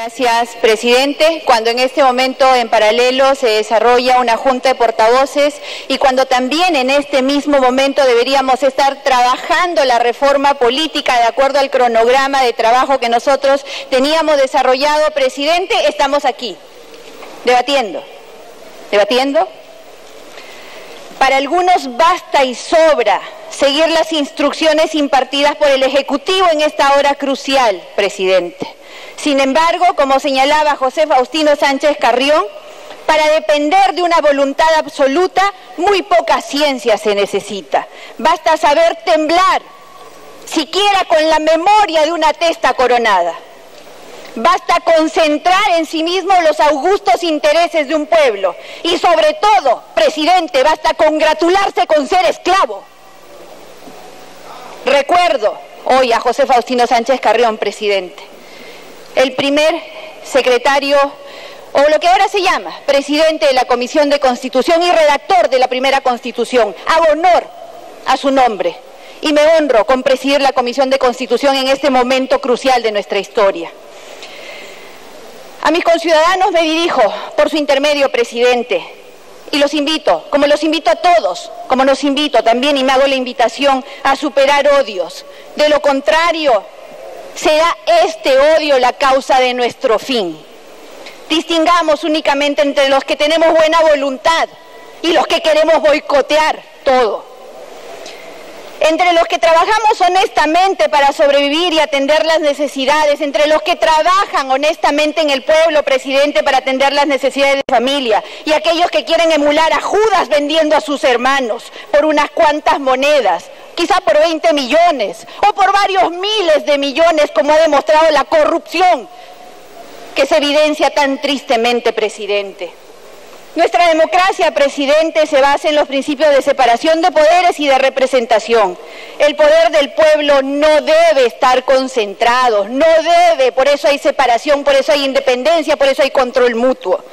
Gracias, presidente. Cuando en este momento en paralelo se desarrolla una junta de portavoces y cuando también en este mismo momento deberíamos estar trabajando la reforma política de acuerdo al cronograma de trabajo que nosotros teníamos desarrollado, presidente, estamos aquí, debatiendo. Para algunos basta y sobra seguir las instrucciones impartidas por el Ejecutivo en esta hora crucial, presidente. Sin embargo, como señalaba José Faustino Sánchez Carrión, para depender de una voluntad absoluta, muy poca ciencia se necesita. Basta saber temblar, siquiera con la memoria de una testa coronada. Basta concentrar en sí mismo los augustos intereses de un pueblo. Y sobre todo, presidente, basta congratularse con ser esclavo. Recuerdo hoy a José Faustino Sánchez Carrión, presidente, el primer secretario, o lo que ahora se llama, presidente de la Comisión de Constitución y redactor de la primera Constitución. Hago honor a su nombre y me honro con presidir la Comisión de Constitución en este momento crucial de nuestra historia. A mis conciudadanos me dirijo por su intermedio, presidente, y los invito, como los invito a todos, como nos invito también y me hago la invitación a superar odios. De lo contrario, será este odio la causa de nuestro fin. Distingamos únicamente entre los que tenemos buena voluntad y los que queremos boicotear todo. Entre los que trabajamos honestamente para sobrevivir y atender las necesidades, entre los que trabajan honestamente en el pueblo, presidente, para atender las necesidades de familia, y aquellos que quieren emular a Judas vendiendo a sus hermanos por unas cuantas monedas, quizá por 20 millones o por varios miles de millones, como ha demostrado la corrupción que se evidencia tan tristemente, presidente. Nuestra democracia, presidente, se basa en los principios de separación de poderes y de representación. El poder del pueblo no debe estar concentrado, no debe, por eso hay separación, por eso hay independencia, por eso hay control mutuo.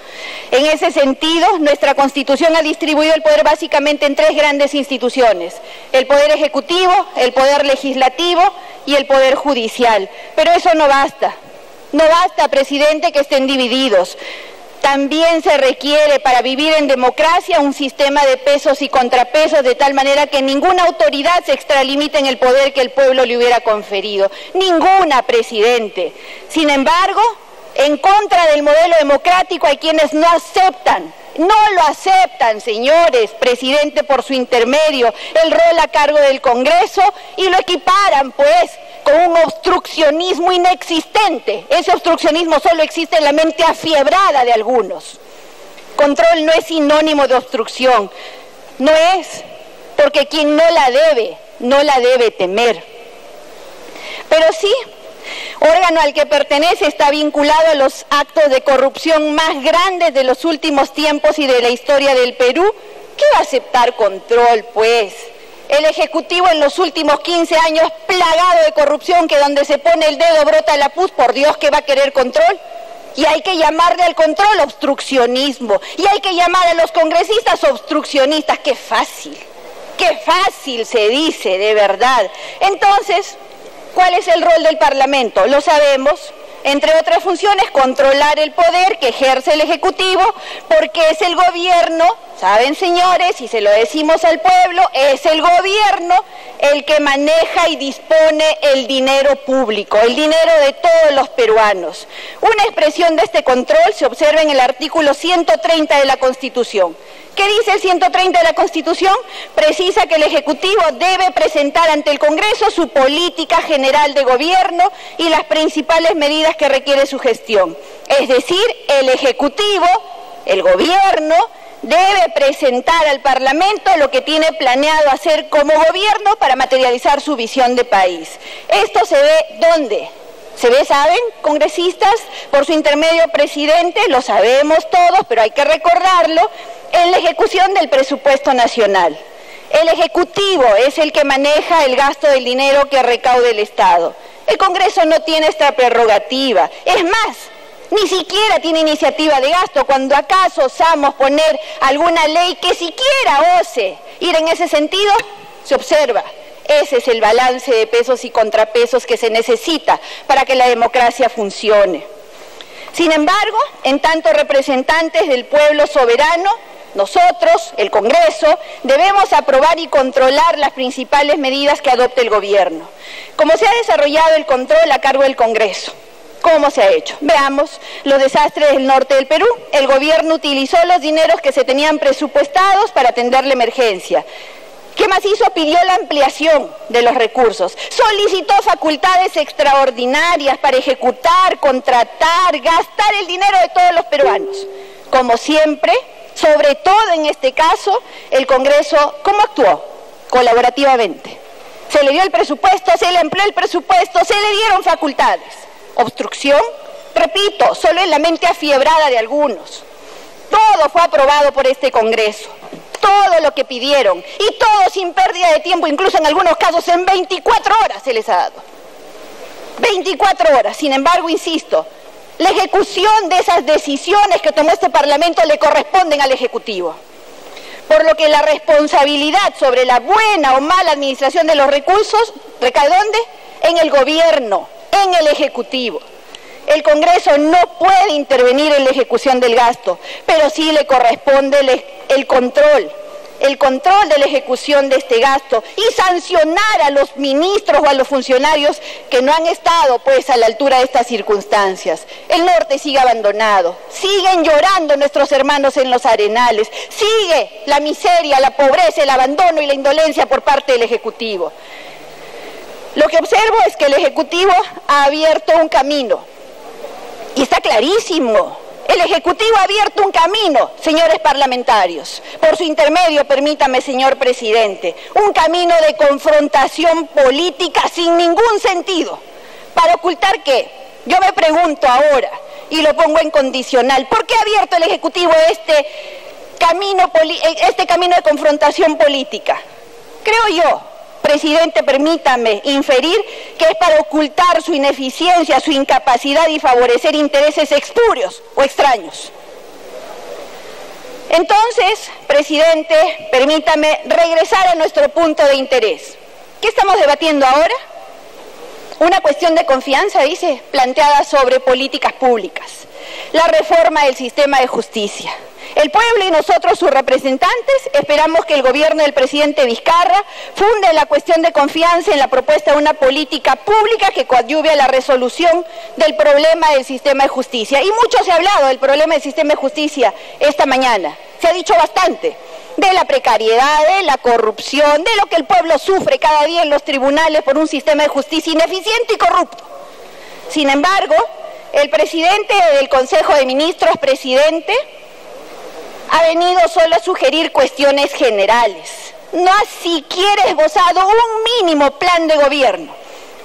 En ese sentido, nuestra Constitución ha distribuido el poder básicamente en tres grandes instituciones: el poder ejecutivo, el poder legislativo y el poder judicial. Pero eso no basta. No basta, presidente, que estén divididos. También se requiere para vivir en democracia un sistema de pesos y contrapesos de tal manera que ninguna autoridad se extralimite en el poder que el pueblo le hubiera conferido. Ninguna, presidente. Sin embargo, en contra del modelo democrático hay quienes no lo aceptan, señores, presidente, por su intermedio, el rol a cargo del Congreso y lo equiparan, pues, con un obstruccionismo inexistente. Ese obstruccionismo solo existe en la mente afiebrada de algunos. Control no es sinónimo de obstrucción. No es, porque quien no la debe temer. Pero sí, órgano al que pertenece está vinculado a los actos de corrupción más grandes de los últimos tiempos y de la historia del Perú. ¿Qué va a aceptar control, pues? El Ejecutivo en los últimos 15 años plagado de corrupción, que donde se pone el dedo brota la pus, por Dios que va a querer control. Y hay que llamarle al control obstruccionismo. Y hay que llamar a los congresistas obstruccionistas. Qué fácil se dice, de verdad. Entonces, ¿cuál es el rol del Parlamento? Lo sabemos. Entre otras funciones, controlar el poder que ejerce el Ejecutivo, porque es el gobierno, saben, señores, y se lo decimos al pueblo, es el gobierno el que maneja y dispone el dinero público, el dinero de todos los peruanos. Una expresión de este control se observa en el artículo 130 de la Constitución. ¿Qué dice el 130 de la Constitución? Precisa que el Ejecutivo debe presentar ante el Congreso su política general de gobierno y las principales medidas que requiere su gestión. Es decir, el Ejecutivo, el gobierno, debe presentar al Parlamento lo que tiene planeado hacer como gobierno para materializar su visión de país. Esto se ve ¿dónde? Se ve, ¿saben, congresistas? Por su intermedio, presidente, lo sabemos todos, pero hay que recordarlo, en la ejecución del presupuesto nacional. El Ejecutivo es el que maneja el gasto del dinero que recaude el Estado. El Congreso no tiene esta prerrogativa. Es más, ni siquiera tiene iniciativa de gasto, cuando acaso osamos poner alguna ley que siquiera ose ir en ese sentido, se observa. Ese es el balance de pesos y contrapesos que se necesita para que la democracia funcione. Sin embargo, en tanto representantes del pueblo soberano, nosotros, el Congreso, debemos aprobar y controlar las principales medidas que adopte el gobierno. ¿Cómo se ha desarrollado el control a cargo del Congreso? ¿Cómo se ha hecho? Veamos los desastres del norte del Perú. El gobierno utilizó los dineros que se tenían presupuestados para atender la emergencia. ¿Qué más hizo? Pidió la ampliación de los recursos. Solicitó facultades extraordinarias para ejecutar, contratar, gastar el dinero de todos los peruanos. Como siempre, sobre todo en este caso, el Congreso, ¿cómo actuó? Colaborativamente. Se le dio el presupuesto, se le empleó el presupuesto, se le dieron facultades. Obstrucción, repito, solo en la mente afiebrada de algunos. Todo fue aprobado por este Congreso. Todo lo que pidieron, y todo sin pérdida de tiempo, incluso en algunos casos en 24 horas se les ha dado. 24 horas, sin embargo, insisto, la ejecución de esas decisiones que tomó este Parlamento le corresponden al Ejecutivo. Por lo que la responsabilidad sobre la buena o mala administración de los recursos recae ¿dónde? En el Gobierno, en el Ejecutivo. El Congreso no puede intervenir en la ejecución del gasto, pero sí le corresponde el control de la ejecución de este gasto y sancionar a los ministros o a los funcionarios que no han estado pues a la altura de estas circunstancias. El norte sigue abandonado, siguen llorando nuestros hermanos en los arenales, sigue la miseria, la pobreza, el abandono y la indolencia por parte del Ejecutivo. Lo que observo es que el Ejecutivo ha abierto un camino. Y está clarísimo, el Ejecutivo ha abierto un camino, señores parlamentarios. Por su intermedio, permítame, señor presidente, un camino de confrontación política sin ningún sentido. ¿Para ocultar qué? Yo me pregunto ahora, y lo pongo en condicional, ¿por qué ha abierto el Ejecutivo este camino de confrontación política? Creo yo, presidente, permítame inferir que es para ocultar su ineficiencia, su incapacidad y favorecer intereses espurios o extraños. Entonces, presidente, permítame regresar a nuestro punto de interés. ¿Qué estamos debatiendo ahora? Una cuestión de confianza, dice, planteada sobre políticas públicas. La reforma del sistema de justicia. El pueblo y nosotros, sus representantes, esperamos que el gobierno del presidente Vizcarra funde la cuestión de confianza en la propuesta de una política pública que coadyuve a la resolución del problema del sistema de justicia. Y mucho se ha hablado del problema del sistema de justicia esta mañana. Se ha dicho bastante de la precariedad, de la corrupción, de lo que el pueblo sufre cada día en los tribunales por un sistema de justicia ineficiente y corrupto. Sin embargo, el presidente del Consejo de Ministros, presidente, ha venido solo a sugerir cuestiones generales. No ha siquiera esbozado un mínimo plan de gobierno.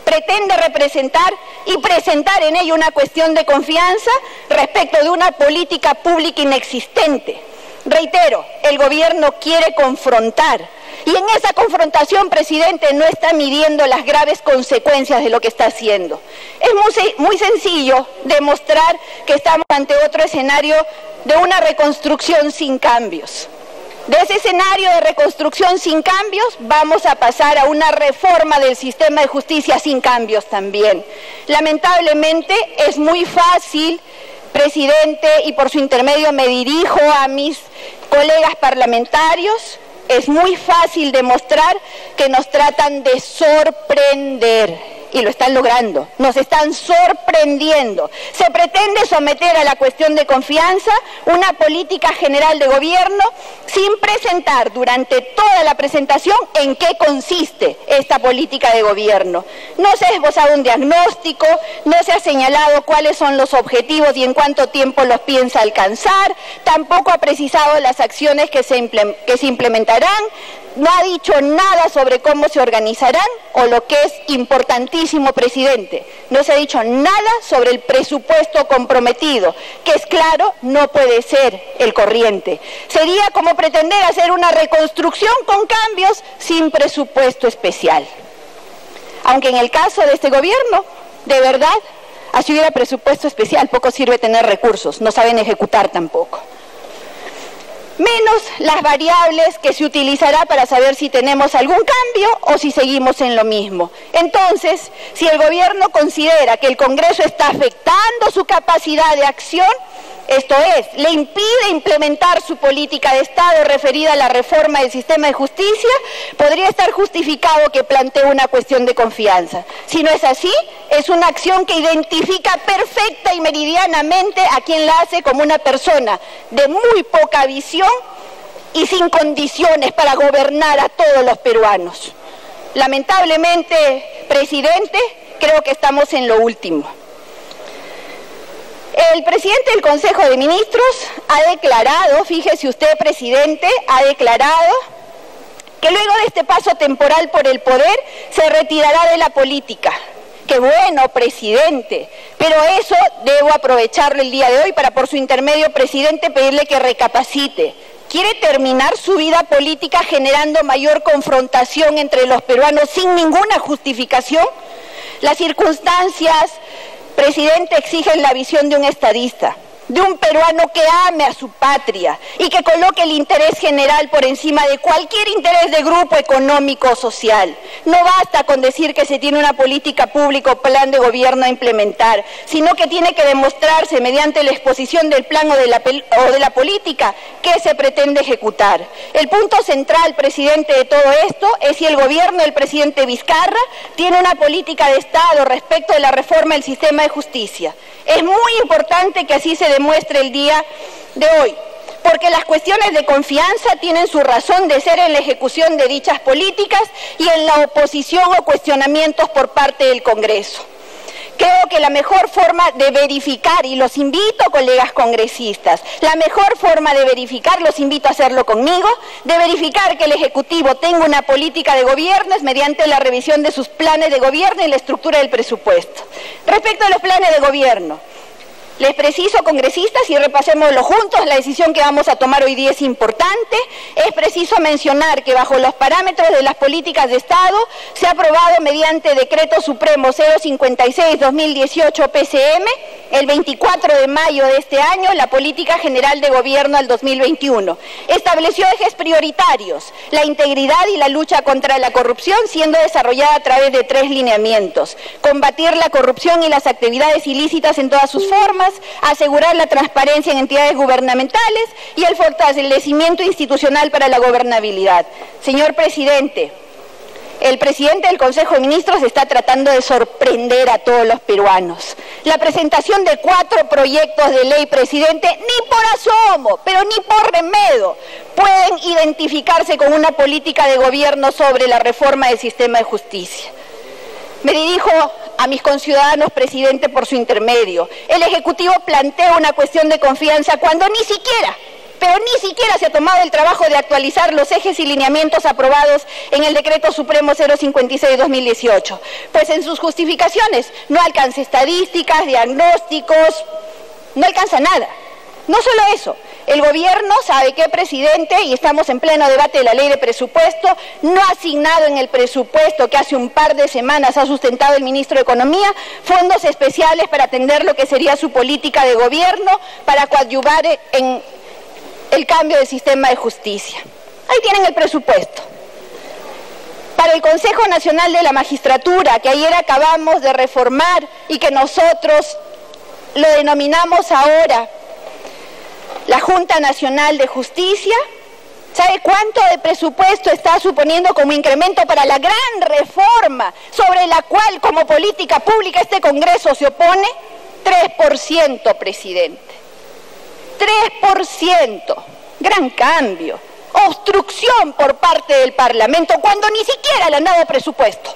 Pretende representar y presentar en ello una cuestión de confianza respecto de una política pública inexistente. Reitero, el gobierno quiere confrontar. Y en esa confrontación, presidente, no está midiendo las graves consecuencias de lo que está haciendo. Es muy sencillo demostrar que estamos ante otro escenario de una reconstrucción sin cambios. De ese escenario de reconstrucción sin cambios vamos a pasar a una reforma del sistema de justicia sin cambios también. Lamentablemente es muy fácil, presidente, y por su intermedio me dirijo a mis colegas parlamentarios, es muy fácil demostrar que nos tratan de sorprender. Y lo están logrando, nos están sorprendiendo. Se pretende someter a la cuestión de confianza una política general de gobierno sin presentar durante toda la presentación en qué consiste esta política de gobierno. No se ha esbozado un diagnóstico, no se ha señalado cuáles son los objetivos y en cuánto tiempo los piensa alcanzar, tampoco ha precisado las acciones que se implementarán, no ha dicho nada sobre cómo se organizarán o lo que es importantísimo, presidente, no se ha dicho nada sobre el presupuesto comprometido, que es claro, no puede ser el corriente. Sería como pretender hacer una reconstrucción con cambios sin presupuesto especial. Aunque en el caso de este gobierno, de verdad, así hubiera presupuesto especial, poco sirve tener recursos, no saben ejecutar tampoco. menos las variables que se utilizará para saber si tenemos algún cambio o si seguimos en lo mismo. Entonces, si el gobierno considera que el Congreso está afectando su capacidad de acción, esto es, le impide implementar su política de Estado referida a la reforma del sistema de justicia, podría estar justificado que plantee una cuestión de confianza. Si no es así, es una acción que identifica perfecta y meridianamente a quien la hace como una persona de muy poca visión y sin condiciones para gobernar a todos los peruanos. Lamentablemente, presidente, creo que estamos en lo último. El presidente del Consejo de Ministros ha declarado, fíjese usted, presidente, ha declarado que luego de este paso temporal por el poder se retirará de la política. Qué bueno, presidente, pero eso debo aprovecharlo el día de hoy para, por su intermedio, presidente, pedirle que recapacite. ¿Quiere terminar su vida política generando mayor confrontación entre los peruanos sin ninguna justificación? Las circunstancias, presidente, exigen la visión de un estadista, de un peruano que ame a su patria y que coloque el interés general por encima de cualquier interés de grupo económico o social. No basta con decir que se tiene una política pública o plan de gobierno a implementar, sino que tiene que demostrarse mediante la exposición del plan o de la política que se pretende ejecutar. El punto central, presidente, de todo esto es si el gobierno del presidente Vizcarra tiene una política de Estado respecto de la reforma del sistema de justicia. Es muy importante que así se demuestre el día de hoy, porque las cuestiones de confianza tienen su razón de ser en la ejecución de dichas políticas y en la oposición o cuestionamientos por parte del Congreso. Creo que la mejor forma de verificar, y los invito, colegas congresistas, la mejor forma de verificar, los invito a hacerlo conmigo, de verificar que el Ejecutivo tenga una política de gobierno es mediante la revisión de sus planes de gobierno y la estructura del presupuesto. Respecto a los planes de gobierno, les preciso, congresistas, y repasémoslo juntos, la decisión que vamos a tomar hoy día es importante. Es preciso mencionar que bajo los parámetros de las políticas de Estado se ha aprobado mediante Decreto Supremo 056-2018 PCM, el 24 de mayo de este año, la Política General de Gobierno al 2021. Estableció ejes prioritarios, la integridad y la lucha contra la corrupción, siendo desarrollada a través de 3 lineamientos: combatir la corrupción y las actividades ilícitas en todas sus formas, asegurar la transparencia en entidades gubernamentales y el fortalecimiento institucional para la gobernabilidad. Señor presidente, el presidente del Consejo de Ministros está tratando de sorprender a todos los peruanos. La presentación de 4 proyectos de ley, presidente, ni por asomo, pero ni por remedio, pueden identificarse con una política de gobierno sobre la reforma del sistema de justicia. Me dirijo a mis conciudadanos, presidente, por su intermedio. El Ejecutivo plantea una cuestión de confianza cuando ni siquiera, pero ni siquiera se ha tomado el trabajo de actualizar los ejes y lineamientos aprobados en el Decreto Supremo 056-2018. Pues en sus justificaciones no alcanza estadísticas, diagnósticos, no alcanza nada. No solo eso, el gobierno sabe que, presidente, y estamos en pleno debate de la ley de presupuesto, no ha asignado en el presupuesto que hace un par de semanas ha sustentado el ministro de Economía fondos especiales para atender lo que sería su política de gobierno para coadyuvar en el cambio del sistema de justicia. Ahí tienen el presupuesto. Para el Consejo Nacional de la Magistratura, que ayer acabamos de reformar y que nosotros lo denominamos ahora la Junta Nacional de Justicia, ¿sabe cuánto de presupuesto está suponiendo como incremento para la gran reforma sobre la cual como política pública este Congreso se opone? 3%, presidente. 3%. Gran cambio. Obstrucción por parte del Parlamento cuando ni siquiera le han dado presupuesto.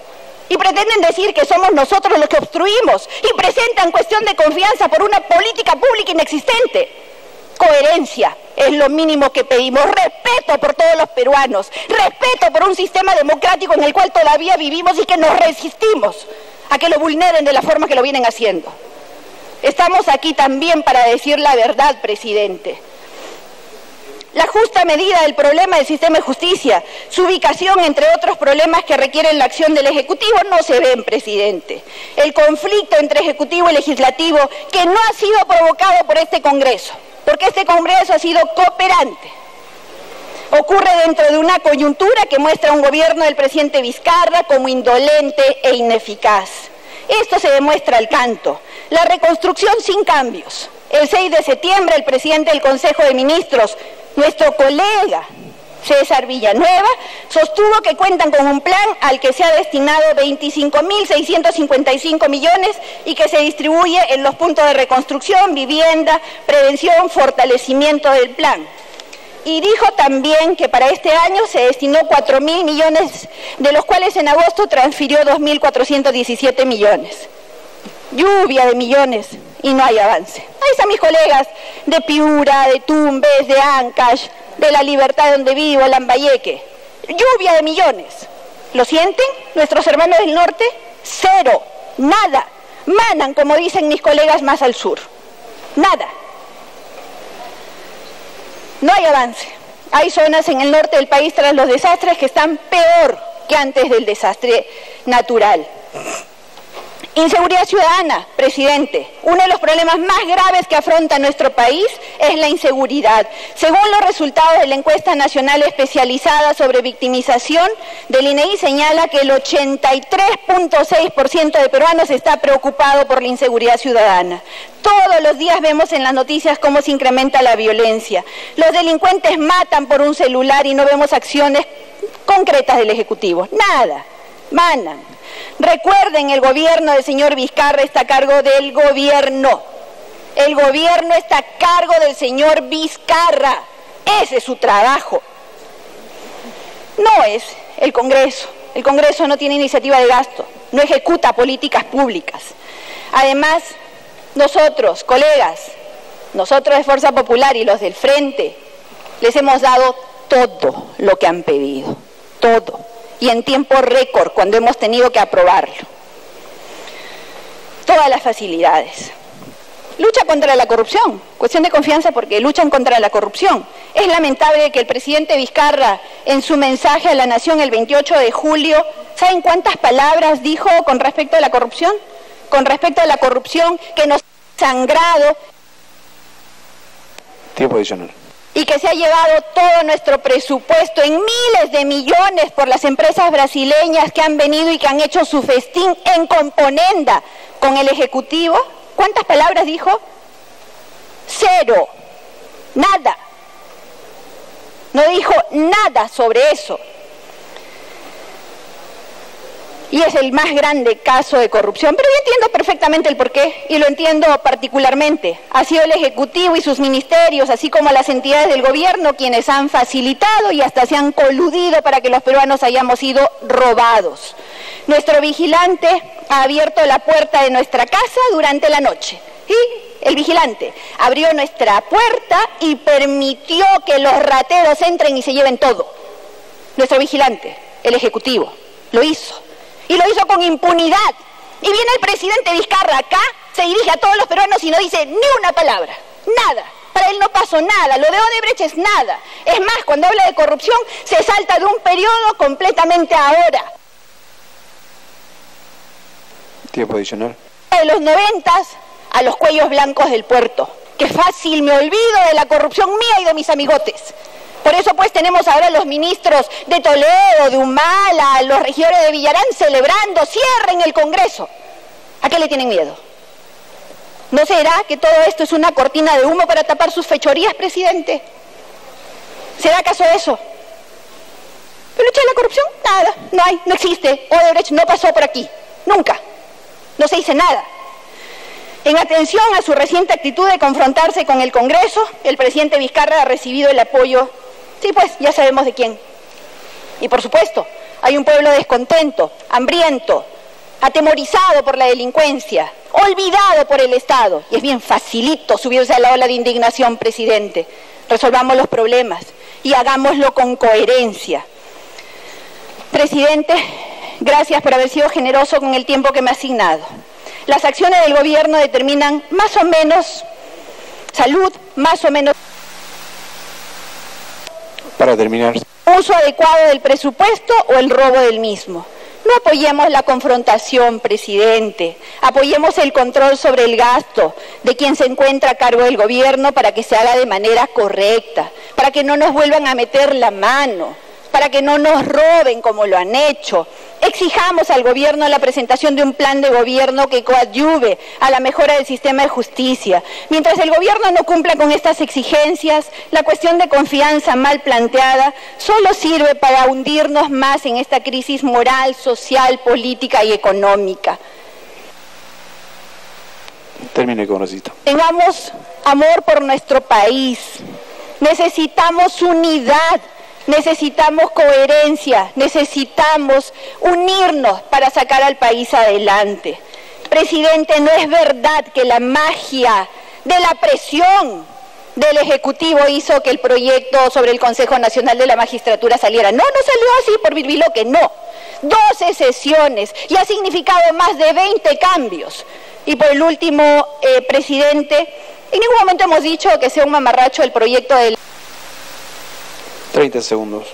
Y pretenden decir que somos nosotros los que obstruimos y presentan cuestión de confianza por una política pública inexistente. Coherencia es lo mínimo que pedimos, respeto por todos los peruanos, respeto por un sistema democrático en el cual todavía vivimos y que nos resistimos a que lo vulneren de la forma que lo vienen haciendo. Estamos aquí también para decir la verdad, presidente. La justa medida del problema del sistema de justicia, su ubicación entre otros problemas que requieren la acción del Ejecutivo no se ven, presidente. El conflicto entre Ejecutivo y Legislativo que no ha sido provocado por este Congreso, porque este Congreso ha sido cooperante, Ocurre dentro de una coyuntura que muestra un gobierno del presidente Vizcarra como indolente e ineficaz. Esto se demuestra al canto. La reconstrucción sin cambios. El 6 de septiembre el presidente del Consejo de Ministros, nuestro colega César Villanueva, sostuvo que cuentan con un plan al que se ha destinado 25.655 millones y que se distribuye en los puntos de reconstrucción, vivienda, prevención, fortalecimiento del plan. Y dijo también que para este año se destinó 4.000 millones, de los cuales en agosto transfirió 2.417 millones. Lluvia de millones y no hay avance. Ahí están mis colegas de Piura, de Tumbes, de Ancash, de La Libertad donde vivo, Lambayeque. Lluvia de millones. ¿Lo sienten nuestros hermanos del norte? Cero, nada. Manan, como dicen mis colegas más al sur. Nada. No hay avance. Hay zonas en el norte del país tras los desastres que están peor que antes del desastre natural. Inseguridad ciudadana, presidente. Uno de los problemas más graves que afronta nuestro país es la inseguridad. Según los resultados de la encuesta nacional especializada sobre victimización del INEGI, señala que el 83.6% de peruanos está preocupado por la inseguridad ciudadana. Todos los días vemos en las noticias cómo se incrementa la violencia. Los delincuentes matan por un celular y no vemos acciones concretas del Ejecutivo. Nada. Manan. Recuerden, el gobierno del señor Vizcarra está a cargo del gobierno. El gobierno está a cargo del señor Vizcarra. Ese es su trabajo. No es el Congreso. El Congreso no tiene iniciativa de gasto, no ejecuta políticas públicas. Además, nosotros, colegas, nosotros de Fuerza Popular y los del Frente, les hemos dado todo lo que han pedido, todo. Y en tiempo récord, cuando hemos tenido que aprobarlo. Todas las facilidades. Lucha contra la corrupción, cuestión de confianza porque luchan contra la corrupción. Es lamentable que el presidente Vizcarra, en su mensaje a la Nación el 28 de julio, ¿saben cuántas palabras dijo con respecto a la corrupción? Con respecto a la corrupción que nos ha sangrado. Tiempo adicional. Y que se ha llevado todo nuestro presupuesto en miles de millones por las empresas brasileñas que han venido y que han hecho su festín en componenda con el Ejecutivo. ¿Cuántas palabras dijo? Cero. Nada. No dijo nada sobre eso. Y es el más grande caso de corrupción, pero yo entiendo perfectamente el porqué y lo entiendo particularmente. Ha sido el Ejecutivo y sus ministerios, así como las entidades del gobierno, quienes han facilitado y hasta se han coludido para que los peruanos hayamos sido robados. Nuestro vigilante ha abierto la puerta de nuestra casa durante la noche. Y el vigilante abrió nuestra puerta y permitió que los rateros entren y se lleven todo. Nuestro vigilante, el Ejecutivo, lo hizo. Y lo hizo con impunidad. Y viene el presidente Vizcarra acá, se dirige a todos los peruanos y no dice ni una palabra, nada. Para él no pasó nada, lo de Odebrecht es nada. Es más, cuando habla de corrupción, se salta de un periodo completamente ahora. Tiempo adicional. De los 90 a los cuellos blancos del puerto. Qué fácil me olvido de la corrupción mía y de mis amigotes. Por eso pues tenemos ahora los ministros de Toledo, de Humala, los regidores de Villarán celebrando, cierren el Congreso. ¿A qué le tienen miedo? ¿No será que todo esto es una cortina de humo para tapar sus fechorías, presidente? ¿Será acaso eso? ¿Pero lucha de la corrupción? Nada, no hay, no existe. Odebrecht no pasó por aquí, nunca. No se dice nada. En atención a su reciente actitud de confrontarse con el Congreso, el presidente Vizcarra ha recibido el apoyo. Sí, pues, ya sabemos de quién. Y por supuesto, hay un pueblo descontento, hambriento, atemorizado por la delincuencia, olvidado por el Estado. Y es bien facilito subirse a la ola de indignación, presidente. Resolvamos los problemas y hagámoslo con coherencia. Presidente, gracias por haber sido generoso con el tiempo que me ha asignado. Las acciones del gobierno determinan más o menos salud, más o menos... Para terminar. Uso adecuado del presupuesto o el robo del mismo. No apoyemos la confrontación, presidente. Apoyemos el control sobre el gasto de quien se encuentra a cargo del gobierno para que se haga de manera correcta. para que no nos vuelvan a meter la mano, para que no nos roben como lo han hecho. Exijamos al gobierno la presentación de un plan de gobierno que coadyuve a la mejora del sistema de justicia. Mientras el gobierno no cumpla con estas exigencias, la cuestión de confianza mal planteada solo sirve para hundirnos más en esta crisis moral, social, política y económica. Termine, congresista. Tengamos amor por nuestro país. Necesitamos unidad. Necesitamos coherencia, necesitamos unirnos para sacar al país adelante. Presidente, no es verdad que la magia de la presión del Ejecutivo hizo que el proyecto sobre el Consejo Nacional de la Magistratura saliera. No salió así por virbiloque, no. 12 sesiones y ha significado más de 20 cambios. Y por el último, presidente, en ningún momento hemos dicho que sea un mamarracho el proyecto del 30 segundos.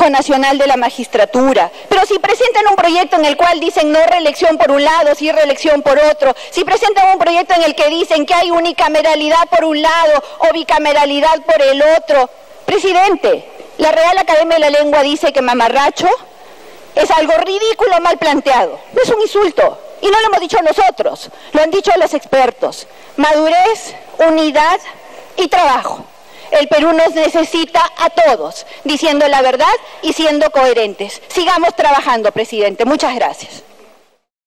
Nacional de la Magistratura, pero si presentan un proyecto en el cual dicen no reelección por un lado, sí reelección por otro, si presentan un proyecto en el que dicen que hay unicameralidad por un lado o bicameralidad por el otro, presidente, la Real Academia de la Lengua dice que mamarracho es algo ridículo mal planteado, no es un insulto, y no lo hemos dicho nosotros, lo han dicho los expertos. Madurez, unidad y trabajo. El Perú nos necesita a todos, diciendo la verdad y siendo coherentes. Sigamos trabajando, presidente. Muchas gracias.